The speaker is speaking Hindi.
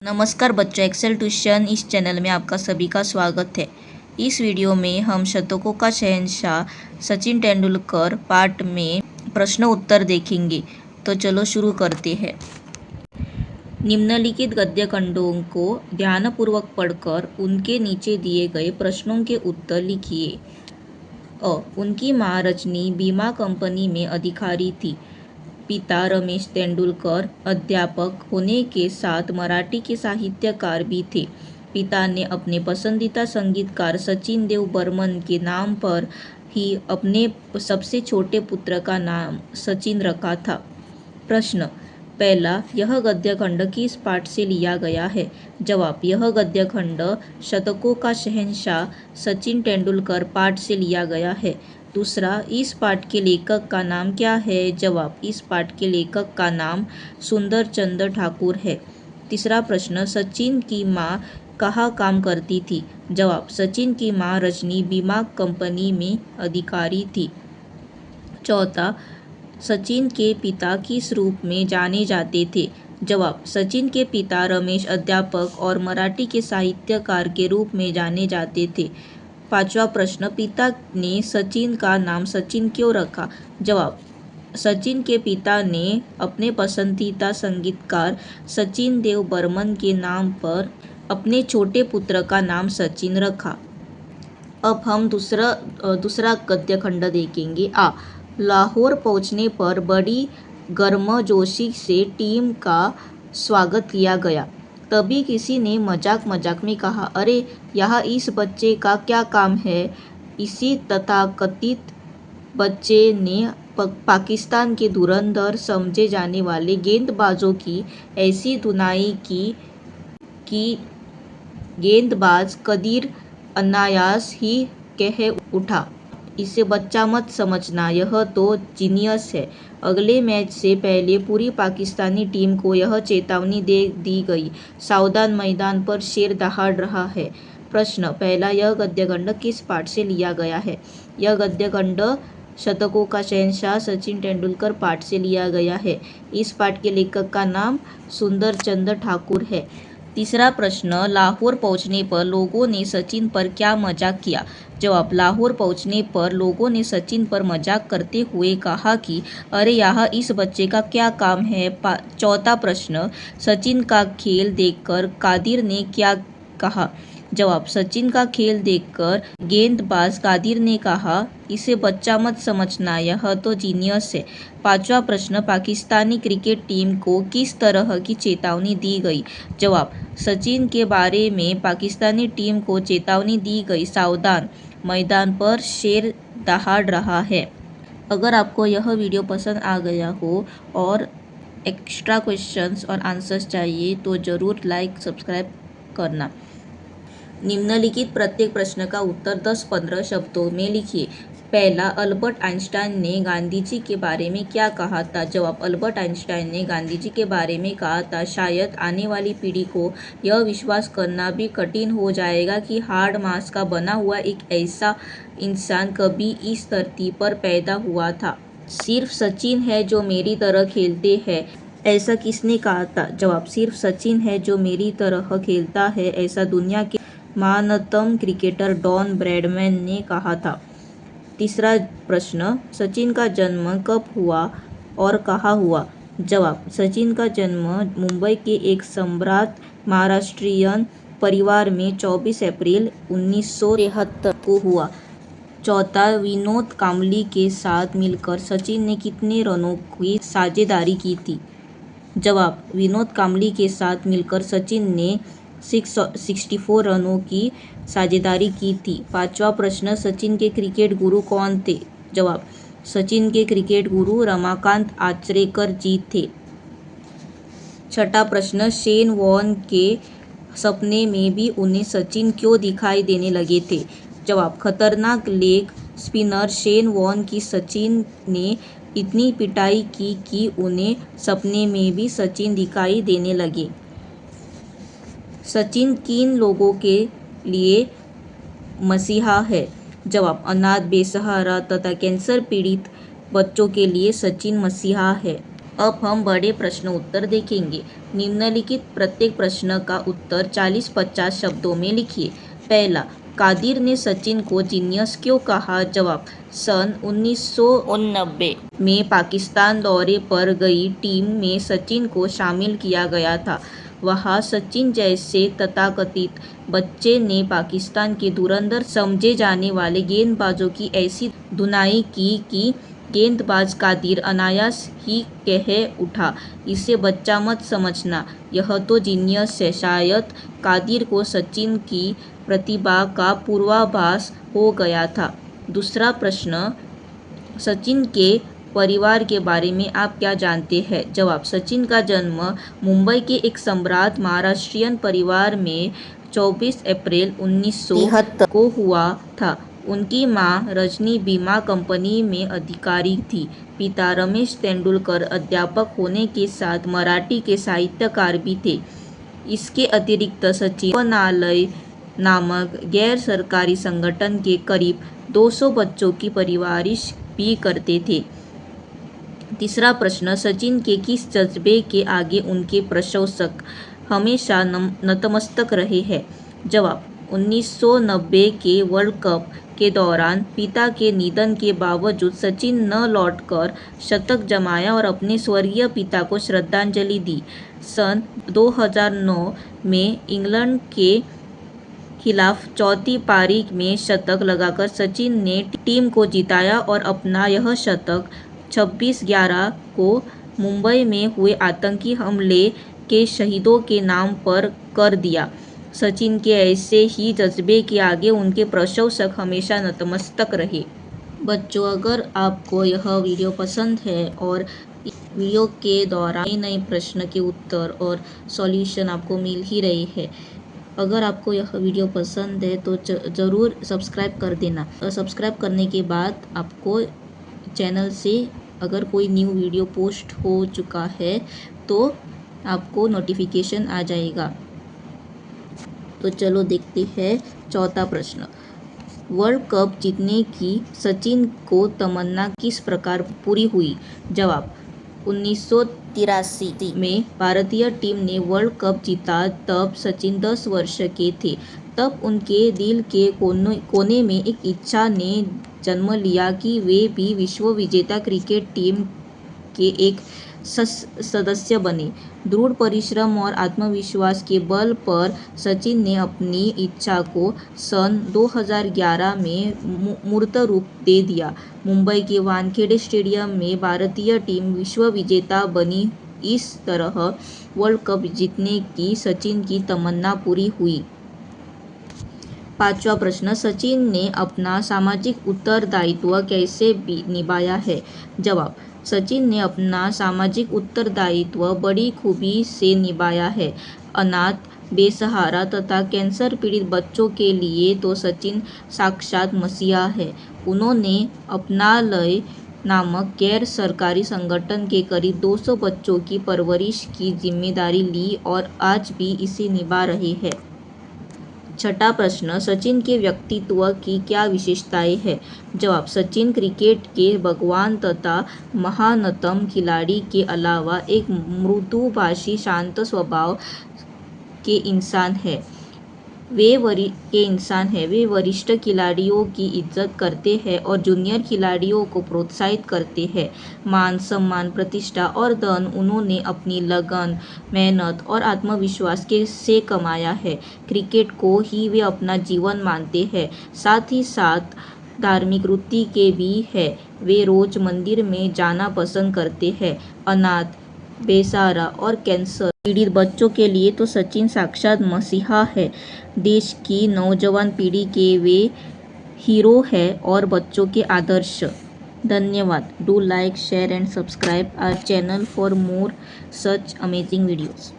नमस्कार बच्चों, एक्सेल ट्यूशन इस चैनल में आपका सभी का स्वागत है। इस वीडियो में हम शतकों का शहंशाह सचिन तेंदुलकर पार्ट में प्रश्न उत्तर देखेंगे। तो चलो शुरू करते हैं। निम्नलिखित गद्य खंडों को ध्यानपूर्वक पढ़कर उनके नीचे दिए गए प्रश्नों के उत्तर लिखिए। उनकी मां रजनी बीमा कंपनी में अधिकारी थी। पिता रमेश तेंदुलकर अध्यापक होने के साथ मराठी के साहित्यकार भी थे। पिता ने अपने पसंदीदा संगीतकार सचिन देव बर्मन के नाम पर ही अपने सबसे छोटे पुत्र का नाम सचिन रखा था। प्रश्न पहला, यह गद्यखंड किस पाठ से लिया गया है? जवाब, यह गद्यखंड शतकों का शहंशाह सचिन तेंदुलकर पाठ से लिया गया है। दूसरा, इस पाठ के लेखक का नाम क्या है? जवाब, इस पाठ के लेखक का नाम सुंदर चंद्र ठाकुर है। तीसरा प्रश्न, सचिन की मां कहाँ काम करती थी? जवाब, सचिन की मां रजनी बीमा कंपनी में अधिकारी थी। चौथा, सचिन के पिता किस रूप में जाने जाते थे? जवाब, सचिन के पिता रमेश अध्यापक और मराठी के साहित्यकार के रूप में जाने जाते थे। पांचवा प्रश्न, पिता ने सचिन का नाम सचिन क्यों रखा? जवाब, सचिन के पिता ने अपने पसंदीदा संगीतकार सचिन देव बर्मन के नाम पर अपने छोटे पुत्र का नाम सचिन रखा। अब हम दूसरा गद्यखंड देखेंगे। लाहौर पहुंचने पर बड़ी गर्मजोशी से टीम का स्वागत किया गया। तभी किसी ने मजाक में कहा, अरे यहाँ इस बच्चे का क्या काम है? इसी तथाकथित बच्चे ने पाकिस्तान के धुरंधर समझे जाने वाले गेंदबाजों की ऐसी धुनाई की कि गेंदबाज कदीर अनायास ही कह उठा, इसे बच्चा मत समझना, यह तो जीनियस है। अगले मैच से पहले पूरी पाकिस्तानी टीम को यह चेतावनी दे दी गई, सावधान, मैदान पर शेर दहाड़ रहा है। प्रश्न पहला, यह गद्यखंड किस पाठ से लिया गया है? यह गद्यखंड शतकों का शहंशाह सचिन तेंदुलकर पाठ से लिया गया है। इस पाठ के लेखक का नाम सुंदर चंद्र ठाकुर है। तीसरा प्रश्न, लाहौर पहुंचने पर लोगों ने सचिन पर क्या मजाक किया? जवाब, लाहौर पहुंचने पर लोगों ने सचिन पर मजाक करते हुए कहा कि अरे यहाँ इस बच्चे का क्या काम है? चौथा प्रश्न, सचिन का खेल देखकर कादिर ने क्या कहा? जवाब, सचिन का खेल देखकर गेंदबाज कादिर ने कहा, इसे बच्चा मत समझना, यह तो जीनियस है। पांचवा प्रश्न, पाकिस्तानी क्रिकेट टीम को किस तरह की चेतावनी दी गई? जवाब, सचिन के बारे में पाकिस्तानी टीम को चेतावनी दी गई, सावधान, मैदान पर शेर दहाड़ रहा है। अगर आपको यह वीडियो पसंद आ गया हो और एक्स्ट्रा क्वेश्चंस और आंसर्स चाहिए तो ज़रूर लाइक सब्सक्राइब करना। निम्नलिखित प्रत्येक प्रश्न का उत्तर 10-15 शब्दों में लिखिए। पहला, अल्बर्ट आइंस्टाइन ने गांधी जी के बारे में क्या कहा था? जवाब, अल्बर्ट आइंस्टाइन ने गांधी जी के बारे में कहा था, शायद आने वाली पीढ़ी को यह विश्वास करना भी कठिन हो जाएगा कि हार्ड मांस का बना हुआ एक ऐसा इंसान कभी इस धरती पर पैदा हुआ था। सिर्फ सचिन है जो मेरी तरह खेलते हैं, ऐसा किसने कहा था? जवाब, सिर्फ सचिन है जो मेरी तरह खेलता है, ऐसा दुनिया के महानतम क्रिकेटर डॉन ब्रैडमैन ने कहा था। तीसरा प्रश्न, सचिन का जन्म कब हुआ और कहाँ हुआ? जवाब, सचिन का जन्म मुंबई के एक सम्भ्रांत महाराष्ट्रियन परिवार में 24 अप्रैल 1973 को हुआ। चौथा, विनोद कांबली के साथ मिलकर सचिन ने कितने रनों की साझेदारी की थी? जवाब, विनोद कांबली के साथ मिलकर सचिन ने 664 रनों की साझेदारी की थी। पांचवा प्रश्न, सचिन के क्रिकेट गुरु कौन थे? जवाब, सचिन के क्रिकेट गुरु रमाकांत आचरेकर जी थे। छठा प्रश्न, शेन वॉर्न के सपने में भी उन्हें सचिन क्यों दिखाई देने लगे थे? जवाब, खतरनाक लेग स्पिनर शेन वॉर्न की सचिन ने इतनी पिटाई की कि उन्हें सपने में भी सचिन दिखाई देने लगे। सचिन किन लोगों के लिए मसीहा है? जवाब, अनाथ, बेसहारा तथा कैंसर पीड़ित बच्चों के लिए सचिन मसीहा है। अब हम बड़े प्रश्न उत्तर देखेंगे। निम्नलिखित प्रत्येक प्रश्न का उत्तर 40-50 शब्दों में लिखिए। पहला, कादिर ने सचिन को जीनियस क्यों कहा? जवाब, सन 1990 में पाकिस्तान दौरे पर गई टीम में सचिन को शामिल किया गया था। वहाँ सचिन जैसे तथाकथित बच्चे ने पाकिस्तान के धुरंधर समझे जाने वाले गेंदबाजों की ऐसी धुनाई की कि गेंदबाज कादिर अनायास ही कह उठा, इसे बच्चा मत समझना, यह तो जीनियस है। शायद कादिर को सचिन की प्रतिभा का पूर्वाभास हो गया था। दूसरा प्रश्न, सचिन के परिवार के बारे में आप क्या जानते हैं? जवाब, सचिन का जन्म मुंबई के एक सम्भ्रांत महाराष्ट्रियन परिवार में 24 अप्रैल 1973 को हुआ था। उनकी मां रजनी बीमा कंपनी में अधिकारी थी। पिता रमेश तेंदुलकर अध्यापक होने के साथ मराठी के साहित्यकार भी थे। इसके अतिरिक्त सचिन उपनालय नामक गैर सरकारी संगठन के करीब 200 बच्चों की परवरिश भी करते थे। तीसरा प्रश्न, सचिन के किस जज्बे के आगे उनके प्रशंसक हमेशा नतमस्तक रहे हैं? जवाब, 1990 के वर्ल्ड कप के दौरान पिता के निधन के बावजूद सचिन न लौटकर शतक जमाया और अपने स्वर्गीय पिता को श्रद्धांजलि दी। सन 2009 में इंग्लैंड के खिलाफ चौथी पारी में शतक लगाकर सचिन ने टीम को जिताया और अपना यह शतक 26/11 को मुंबई में हुए आतंकी हमले के शहीदों के नाम पर कर दिया। सचिन के ऐसे ही जज्बे के आगे उनके प्रशंसक हमेशा नतमस्तक रहे। बच्चों, अगर आपको यह वीडियो पसंद है और वीडियो के दौरान नए नए प्रश्न के उत्तर और सॉल्यूशन आपको मिल ही रहे हैं, अगर आपको यह वीडियो पसंद है तो ज़रूर सब्सक्राइब कर देना। सब्सक्राइब करने के बाद आपको चैनल से अगर कोई न्यू वीडियो पोस्ट हो चुका है तो आपको नोटिफिकेशन आ जाएगा। तो चलो देखते हैं चौथा प्रश्न। वर्ल्ड कप जीतने की सचिन को तमन्ना किस प्रकार पूरी हुई? जवाब, 1983 में भारतीय टीम ने वर्ल्ड कप जीता। तब सचिन 10 वर्ष के थे। तब उनके दिल के कोने में एक इच्छा ने जन्म लिया कि वे भी विश्व विजेता क्रिकेट टीम के एक सदस्य बने। दृढ़ परिश्रम और आत्मविश्वास के बल पर सचिन ने अपनी इच्छा को सन 2011 में मूर्त रूप दे दिया। मुंबई के वानखेड़े स्टेडियम में भारतीय टीम विश्व विजेता बनी। इस तरह वर्ल्ड कप जीतने की सचिन की तमन्ना पूरी हुई। पांचवा प्रश्न, सचिन ने अपना सामाजिक उत्तरदायित्व कैसे निभाया है? जवाब, सचिन ने अपना सामाजिक उत्तरदायित्व बड़ी खूबी से निभाया है। अनाथ, बेसहारा तथा कैंसर पीड़ित बच्चों के लिए तो सचिन साक्षात मसीहा है। उन्होंने अपनालय नामक गैर सरकारी संगठन के करीब 200 बच्चों की परवरिश की जिम्मेदारी ली और आज भी इसे निभा रहे हैं। छठा प्रश्न, सचिन के व्यक्तित्व की क्या विशेषताएं हैं? जवाब, सचिन क्रिकेट के भगवान तथा महानतम खिलाड़ी के अलावा एक मृदुभाषी, शांत स्वभाव के इंसान है। वे वरिष्ठ खिलाड़ियों की इज्जत करते हैं और जूनियर खिलाड़ियों को प्रोत्साहित करते हैं। मान सम्मान, प्रतिष्ठा और धन उन्होंने अपनी लगन, मेहनत और आत्मविश्वास से कमाया है। क्रिकेट को ही वे अपना जीवन मानते हैं। साथ ही साथ धार्मिक रुचि के भी है। वे रोज मंदिर में जाना पसंद करते हैं। अनाथ, बेसहारा और कैंसर पीड़ित बच्चों के लिए तो सचिन साक्षात मसीहा है। देश की नौजवान पीढ़ी के वे हीरो है और बच्चों के आदर्श। धन्यवाद। Do like, share and subscribe our channel for more such amazing videos.